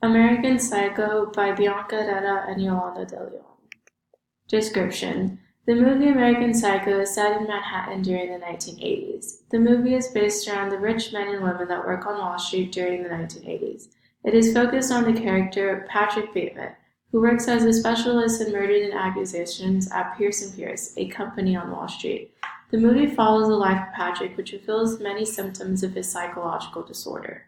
American Psycho by Bianca Herrera and Yolanda de Leon. Description: the movie American Psycho is set in Manhattan during the 1980s. The movie is based around the rich men and women that work on Wall Street during the 1980s. It is focused on the character Patrick Bateman, who works as a specialist in murder and accusations at Pierce & Pierce, a company on Wall Street. The movie follows the life of Patrick, which reveals many symptoms of his psychological disorder.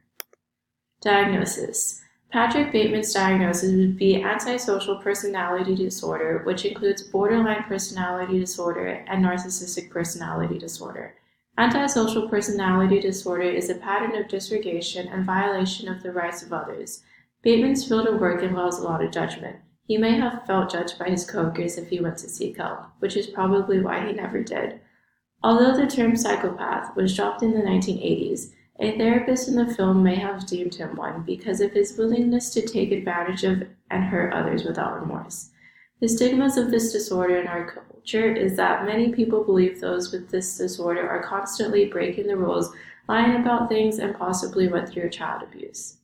Diagnosis: Patrick Bateman's diagnosis would be antisocial personality disorder, which includes borderline personality disorder and narcissistic personality disorder. Antisocial personality disorder is a pattern of disregard and violation of the rights of others. Bateman's field of work involves a lot of judgment. He may have felt judged by his coworkers if he went to seek help, which is probably why he never did. Although the term psychopath was dropped in the 1980s, a therapist in the film may have deemed him one because of his willingness to take advantage of and hurt others without remorse. The stigmas of this disorder in our culture is that many people believe those with this disorder are constantly breaking the rules, lying about things, and possibly went through child abuse.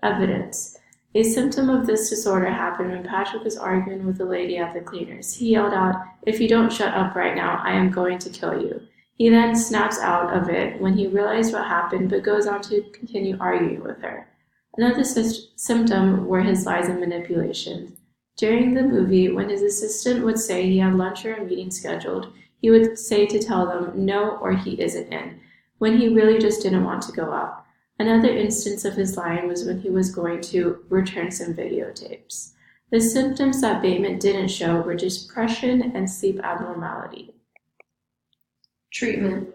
Evidence: a symptom of this disorder happened when Patrick was arguing with a lady at the cleaners. He yelled out, "If you don't shut up right now, I am going to kill you." He then snaps out of it when he realized what happened, but goes on to continue arguing with her. Another symptom were his lies and manipulations. During the movie, when his assistant would say he had lunch or a meeting scheduled, he would say to tell them no or he isn't in, when he really just didn't want to go out. Another instance of his lying was when he was going to return some videotapes. The symptoms that Bateman didn't show were depression and sleep abnormality. Treatment.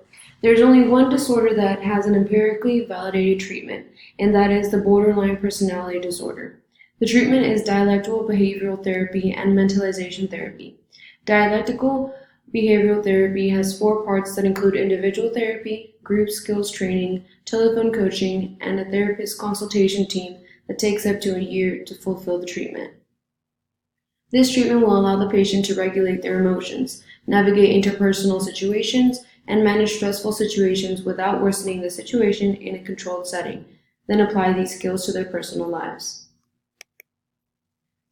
There is only one disorder that has an empirically validated treatment, and that is the borderline personality disorder. The treatment is dialectical behavioral therapy and mentalization therapy. Dialectical behavioral therapy has 4 parts that include individual therapy, group skills training, telephone coaching, and a therapist consultation team that takes up to a year to fulfill the treatment. This treatment will allow the patient to regulate their emotions, navigate interpersonal situations, and manage stressful situations without worsening the situation in a controlled setting, then apply these skills to their personal lives.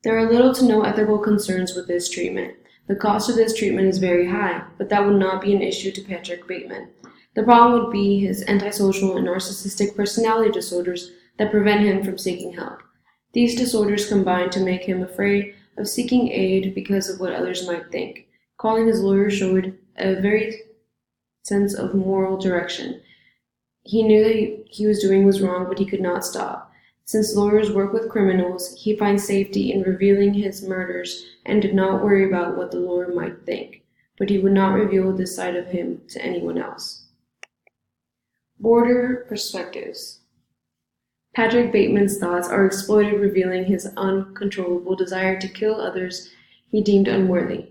There are little to no ethical concerns with this treatment. The cost of this treatment is very high, but that would not be an issue to Patrick Bateman. The problem would be his antisocial and narcissistic personality disorders that prevent him from seeking help. These disorders combine to make him afraid of seeking aid because of what others might think. Calling his lawyer showed a very sense of moral direction. He knew that he was doing was wrong, but he could not stop. Since lawyers work with criminals, he finds safety in revealing his murders and did not worry about what the lawyer might think, but he would not reveal this side of him to anyone else. Border perspectives. Patrick Bateman's thoughts are exploited, revealing his uncontrollable desire to kill others he deemed unworthy,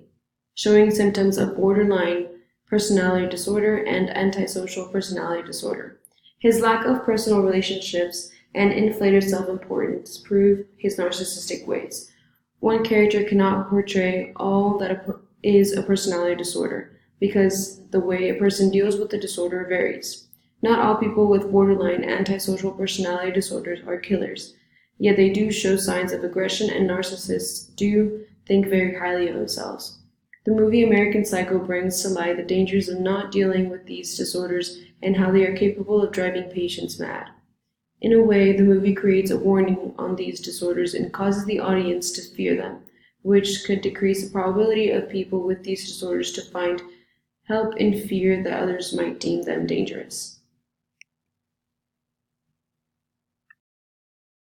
showing symptoms of borderline personality disorder and antisocial personality disorder. His lack of personal relationships and inflated self-importance prove his narcissistic ways. One character cannot portray all that is a personality disorder, because the way a person deals with the disorder varies. Not all people with borderline antisocial personality disorders are killers, yet they do show signs of aggression, and narcissists do think very highly of themselves. The movie American Psycho brings to light the dangers of not dealing with these disorders and how they are capable of driving patients mad. In a way, the movie creates a warning on these disorders and causes the audience to fear them, which could decrease the probability of people with these disorders to find help in fear that others might deem them dangerous.